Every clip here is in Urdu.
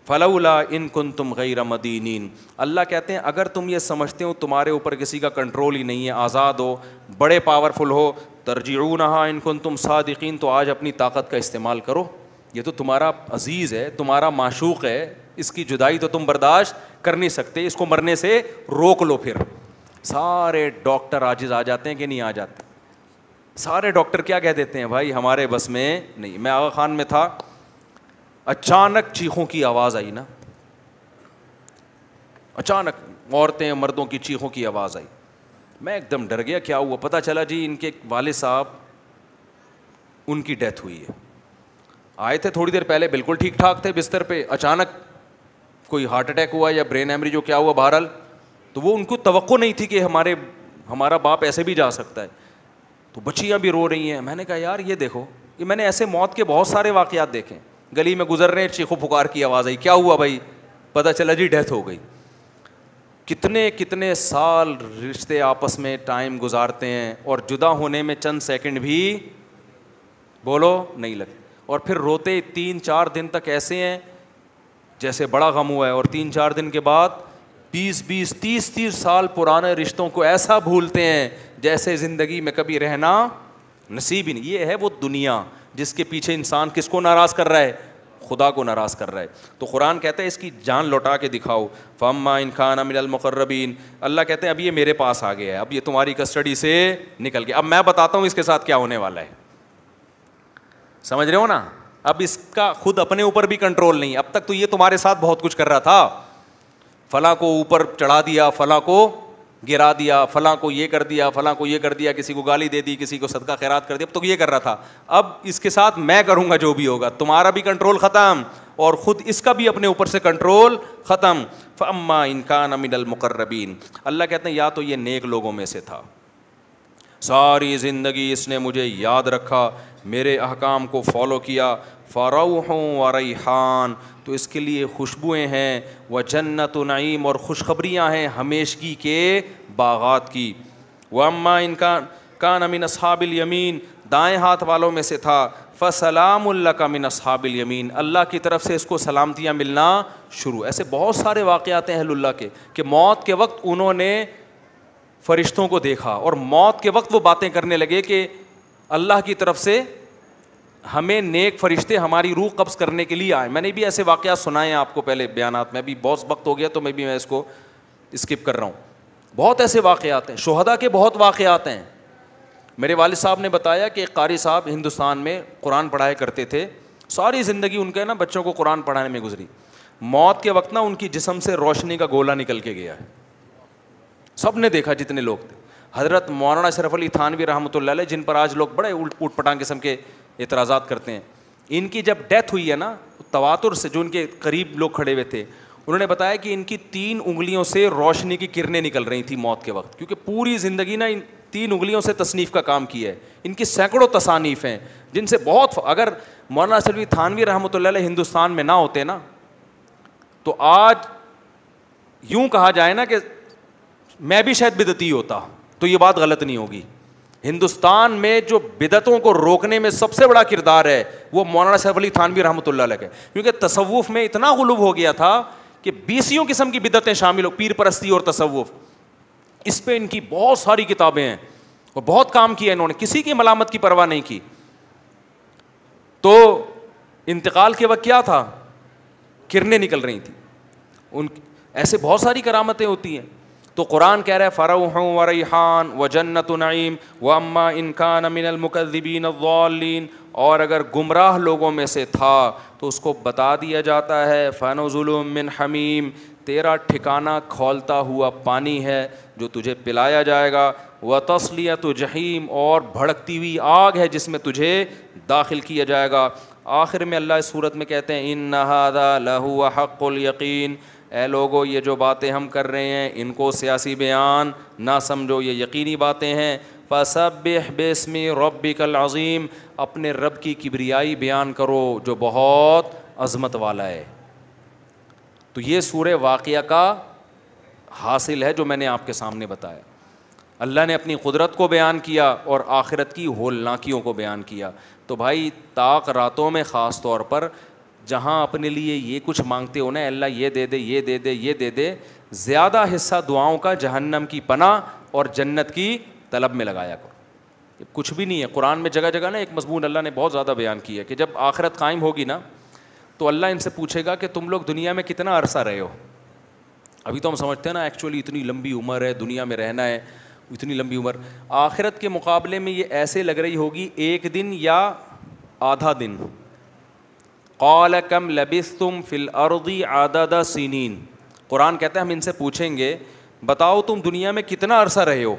فلولا ان کنتم غیر مدینین. اللہ کہتے ہیں اگر تم یہ سمجھتے ہو تمہارے اوپر کسی کا کنٹرول ہی نہیں ہے, آزاد ہو, بڑے پاورفل ہو, ترجعونہا ان کنتم صادقین, تو آج اپنی طاقت کا استعمال کرو. یہ تو تمہارا عزیز ہے, تمہارا معشوق ہے, اس کی جدائی تو تم برداشت کر نہیں سکتے, اس کو مرنے سے روک لو. پھر سارے ڈاکٹر عاجز آ جاتے ہیں کہ نہیں آ جاتے؟ سارے ڈاکٹر کیا کہہ دیتے ہیں, بھائی ہمارے بس میں نہیں. میں آغا خان میں تھا, اچانک چیخوں کی آواز آئی نا, اچانک عورتیں مردوں کی چیخوں کی آواز آئی. میں ایک دم ڈر گیا, کیا ہوا؟ پتہ چلا جی ان کے والد صاحب ان کی ڈیتھ ہوئی ہے. آئے تھے تھوڑی دیر پہلے بالکل ٹھیک ٹھاک تھے بستر پہ, اچانک کوئی ہارٹ اٹیک ہوا یا برین ہیمریج جو کیا ہوا بہرحال, تو وہ ان کو توقع نہیں تھی کہ ہمارا باپ ایسے بھی جا سکتا ہے. تو بچیاں بھی رو رہی ہیں. میں نے کہا یار یہ دیکھو, یہ میں نے ایسے موت کے بہت سارے واقعات دیکھے. گلی میں گزر رہے ہیں, چیخو پکار کی آواز آئی, کیا ہوا بھائی؟ پتہ چلا جی ڈیتھ ہو گئی. کتنے کتنے سال رشتے آپس میں ٹائم گزارتے ہیں اور جدا ہونے میں چند سیکنڈ بھی بولو نہیں لگتے, اور پھر روتے 3-4 دن تک ایسے ہیں جیسے بڑا غم ہوا ہے, اور 3-4 دن کے بعد 20-20 30-30 سال پرانے رشتوں کو ایسا بھولتے ہیں جیسے زندگی میں کبھی رہنا نصیب ہی نہیں. یہ ہے وہ دنیا جس کے پیچھے انسان کس کو ناراض کر رہا ہے؟ خدا کو ناراض کر رہا ہے. تو قرآن کہتا ہے اس کی جان لوٹا کے دکھاؤ. فَأَمَّا إِنْ كَانَ مِنَ الْمُقَرَّبِينَ, اللہ کہتے ہیں اب یہ میرے پاس آ گیا ہے, اب یہ تمہاری کسٹڈی سے نکل گیا. اب میں بتاتا ہوں اس کے ساتھ کیا ہونے والا ہے, سمجھ رہے ہو نا؟ اب اس کا خود اپنے اوپر بھی کنٹرول نہیں. اب تک تو یہ تمہارے ساتھ بہت کچھ کر رہا تھا, فلاں کو اوپر چڑھا دیا, فلاں کو گرا دیا, فلاں کو یہ کر دیا, فلاں کو یہ کر دیا, کسی کو گالی دے دی, کسی کو صدقہ خیرات کر دیا, اب تو یہ کر رہا تھا. اب اس کے ساتھ میں کروں گا جو بھی ہوگا, تمہارا بھی کنٹرول ختم اور خود اس کا بھی اپنے اوپر سے کنٹرول ختم. فَأَمَّا إِنْ كَانَ مِنَ الْمُقَرَّبِينَ, اللہ کہتے ہیں یا تو یہ نیک لوگوں میں سے تھا, ساری زندگی اس نے مجھے یاد رکھا, میرے احکام کو فالو کیا, فَرَوْحٌ وَرَيْحَانٌ, تو اس کے لیے خوشبوئیں ہیں, وَجَنَّتُ نعیم, اور خوشخبریاں ہیں ہمیشگی کے باغات کی. وَأَمَّا إِنْ كَانَ مِنْ أَصْحَابِ الْيَمِينَ, دائیں ہاتھ والوں میں سے تھا, فَسَلَامٌ لَكَ مِنْ أَصْحَابِ الْيَمِينَ, اللہ کی طرف سے اس کو سلامتیاں ملنا شروع. ایسے بہت سارے واقعات ہیں اہل اللہ کے کہ موت کے وقت انہوں نے فرشتوں کو دیکھا اور موت کے وقت وہ باتیں کرنے لگے کہ اللہ کی طرف سے ہمیں نیک فرشتے ہماری روح قبض کرنے کے لیے آئے. میں نے بھی ایسے واقعات سنائے ہیں آپ کو پہلے بیانات میں, بھی بہت وقت ہو گیا تو میں اس کو اسکپ کر رہا ہوں. بہت ایسے واقعات ہیں, شہداء کے بہت واقعات ہیں. میرے والد صاحب نے بتایا کہ ایک قاری صاحب ہندوستان میں قرآن پڑھایا کرتے تھے, ساری زندگی ان کے نا بچوں کو قرآن پڑھانے میں گزری. موت کے وقت نا ان کی جسم سے روشنی کا گولا نکل کے گیا ہے, سب نے دیکھا جتنے لوگ تھے. حضرت مولانا اشرف علی تھانوی رحمۃ اللہ علیہ, جن پر آج لوگ بڑے اوٹ پٹانگ قسم کے اعتراضات کرتے ہیں, ان کی جب ڈیتھ ہوئی ہے نا, تواتر سے جو ان کے قریب لوگ کھڑے ہوئے تھے انہوں نے بتایا کہ ان کی 3 انگلیوں سے روشنی کی کرنیں نکل رہی تھیں موت کے وقت, کیونکہ پوری زندگی نا ان 3 انگلیوں سے تصنیف کا کام کیا ہے. ان کی سینکڑوں تصانیف ہیں جن سے بہت, اگر مولانا اشرف علی تھانوی رحمۃ اللہ علیہ ہندوستان میں نہ ہوتے نا تو آج یوں کہا جائے نا کہ میں بھی شاید بدعتی ہوتا, تو یہ بات غلط نہیں ہوگی. ہندوستان میں جو بدعتوں کو روکنے میں سب سے بڑا کردار ہے وہ مولانا اشرف علی تھانوی رحمۃ اللہ علیہ کا, کیونکہ تصوف میں اتنا غلو ہو گیا تھا کہ 20 قسم کی بدعتیں شامل ہو, پیر پرستی اور تصوف, اس پہ ان کی بہت ساری کتابیں ہیں اور بہت کام کیا انہوں نے, کسی کی ملامت کی پرواہ نہیں کی. تو انتقال کے وقت کیا تھا, کرنیں نکل رہی تھیں ان, ایسے بہت ساری کرامتیں ہوتی ہیں. تو قرآن کہہ رہا ہے فروح وریحان وجنت نعیم واما ان کان من المکذبین الضالین, اور اگر گمراہ لوگوں میں سے تھا تو اس کو بتا دیا جاتا ہے فنزل من حمیم, تیرا ٹھکانہ کھولتا ہوا پانی ہے جو تجھے پلایا جائے گا, وتصلیۃ جحیم, اور بھڑکتی ہوئی آگ ہے جس میں تجھے داخل کیا جائے گا. آخر میں اللہ اس صورت میں کہتے ہیں ان ھذا لہو حق الیقین, اے لوگو یہ جو باتیں ہم کر رہے ہیں ان کو سیاسی بیان نہ سمجھو, یہ یقینی باتیں ہیں. فسبح باسم ربک العظیم, اپنے رب کی کبریائی بیان کرو جو بہت عظمت والا ہے. تو یہ سورہ واقعہ کا حاصل ہے جو میں نے آپ کے سامنے بتایا. اللہ نے اپنی قدرت کو بیان کیا اور آخرت کی ہولناکیوں کو بیان کیا. تو بھائی طاق راتوں میں خاص طور پر جہاں اپنے لیے یہ کچھ مانگتے ہو نا اللہ یہ دے دے یہ دے دے یہ دے دے, زیادہ حصہ دعاؤں کا جہنم کی پناہ اور جنت کی طلب میں لگایا کرو. کچھ بھی نہیں ہے. قرآن میں جگہ جگہ نا ایک مضمون اللہ نے بہت زیادہ بیان کیا ہے کہ جب آخرت قائم ہوگی نا تو اللہ ان سے پوچھے گا کہ تم لوگ دنیا میں کتنا عرصہ رہے ہو. ابھی تو ہم سمجھتے ہیں نا ایکچولی اتنی لمبی عمر ہے, دنیا میں رہنا ہے, اتنی لمبی عمر. آخرت کے مقابلے میں یہ ایسے لگ رہی ہوگی ایک دن یا آدھا دن. قال کم لبثتم فی الارض عدد سنین. قرآن کہتا ہے ہم ان سے پوچھیں گے بتاؤ تم دنیا میں کتنا عرصہ رہے ہو,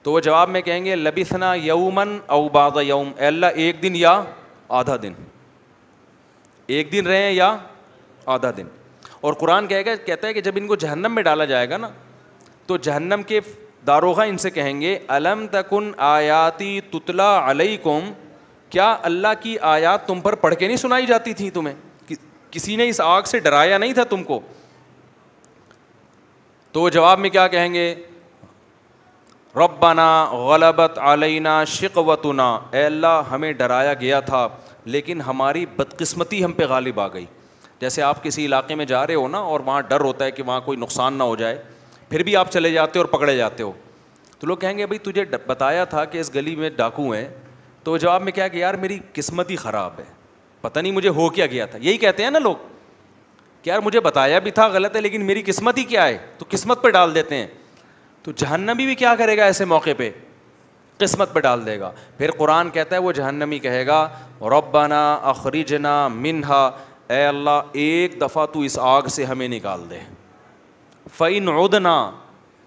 تو وہ جواب میں کہیں گے لبثنا یومن او بعض یوم, اے اللہ ایک دن یا آدھا دن, ایک دن رہے یا آدھا دن. اور قرآن کہتا ہے کہ جب ان کو جہنم میں ڈالا جائے گا نا تو جہنم کے داروغہ ان سے کہیں گے الم تکن آیاتی تتلا علیکم, کیا اللہ کی آیات تم پر پڑھ کے نہیں سنائی جاتی تھیں تمہیں, کسی نے اس آگ سے ڈرایا نہیں تھا تم کو. تو وہ جواب میں کیا کہیں گے ربنا غلبت علینا شقوتنا, اے اللہ ہمیں ڈرایا گیا تھا لیکن ہماری بدقسمتی ہم پہ غالب آ گئی. جیسے آپ کسی علاقے میں جا رہے ہو نا اور وہاں ڈر ہوتا ہے کہ وہاں کوئی نقصان نہ ہو جائے, پھر بھی آپ چلے جاتے ہو اور پکڑے جاتے ہو, تو لوگ کہیں گے بھائی تجھے بتایا تھا کہ اس گلی میں ڈاکو ہیں, تو جواب میں کیا کہ یار میری قسمت ہی خراب ہے, پتہ نہیں مجھے ہو کیا گیا تھا. یہی کہتے ہیں نا لوگ کہ یار مجھے بتایا بھی تھا غلط ہے لیکن میری قسمت ہی کیا ہے, تو قسمت پہ ڈال دیتے ہیں. تو جہنمی بھی کیا کرے گا ایسے موقع پہ, قسمت پہ ڈال دے گا. پھر قرآن کہتا ہے وہ جہنمی کہے گا ربنا اخرجنا منہا, اے اللہ ایک دفعہ تو اس آگ سے ہمیں نکال دے. فَإِنْ عُدْنَا,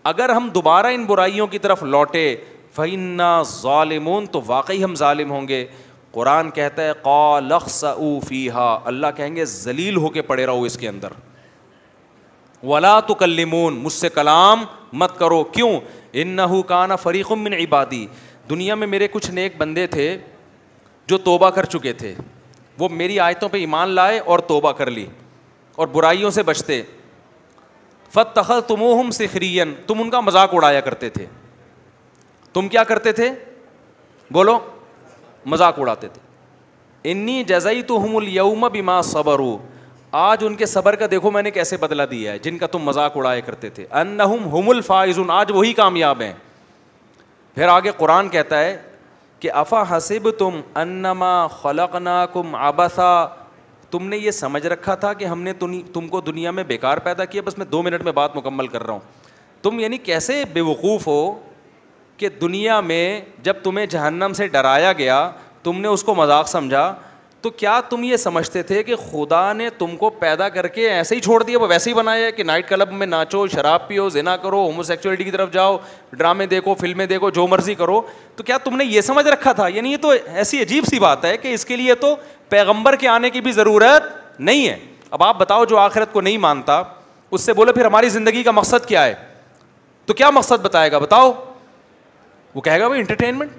اگر ہم دوبارہ ان برائیوں کی طرف لوٹے فَإِنَّا ظَالِمُونَ, تو واقعی ہم ظالم ہوں گے. قرآن کہتا ہے قَالَ اخْسَئُوا فِيهَا, اللہ کہیں گے ذلیل ہو کے پڑے رہو اس کے اندر. وَلَا تُكَلِّمُونَ, مجھ سے کلام مت کرو. کیوں؟ إِنَّهُ كَانَ فَرِيقٌ مِّنْ عِبَادِي, دنیا میں میرے کچھ نیک بندے تھے جو توبہ کر چکے تھے, وہ میری آیتوں پہ ایمان لائے اور توبہ کر لی اور برائیوں سے بچتے. فَاتَّخَذْتُمُوهُمْ سِخْرِيًّا, تم ان کا مذاق اڑایا کرتے تھے. تم کیا کرتے تھے بولو, مذاق اڑاتے تھے. انی جزیتہم اليوم بما صبروا, آج ان کے صبر کا دیکھو میں نے کیسے بدلہ دیا ہے, جن کا تم مذاق اڑایا کرتے تھے. انہم ہم الفائزون, آج وہی کامیاب ہیں. پھر آگے قرآن کہتا ہے کہ افا حسبتم انما خلقناکم عبثا, تم نے یہ سمجھ رکھا تھا کہ ہم نے تم کو دنیا میں بیکار پیدا کیا. بس میں 2 منٹ میں بات مکمل کر رہا ہوں. تم یعنی کیسے بے وقوف ہو کہ دنیا میں جب تمہیں جہنم سے ڈرایا گیا تم نے اس کو مذاق سمجھا, تو کیا تم یہ سمجھتے تھے کہ خدا نے تم کو پیدا کر کے ایسے ہی چھوڑ دیا, وہ ویسے ہی بنایا ہے کہ نائٹ کلب میں ناچو, شراب پیو, زنا کرو, ہومو سیکچولیٹی کی طرف جاؤ, ڈرامے دیکھو, فلمیں دیکھو, جو مرضی کرو. تو کیا تم نے یہ سمجھ رکھا تھا؟ یعنی یہ تو ایسی عجیب سی بات ہے کہ اس کے لیے تو پیغمبر کے آنے کی بھی ضرورت نہیں ہے. اب آپ بتاؤ جو آخرت کو نہیں مانتا اس سے بولو پھر ہماری زندگی کا مقصد کیا ہے, تو کیا مقصد بتائے گا بتاؤ؟ وہ کہے گا بھائی انٹرٹینمنٹ.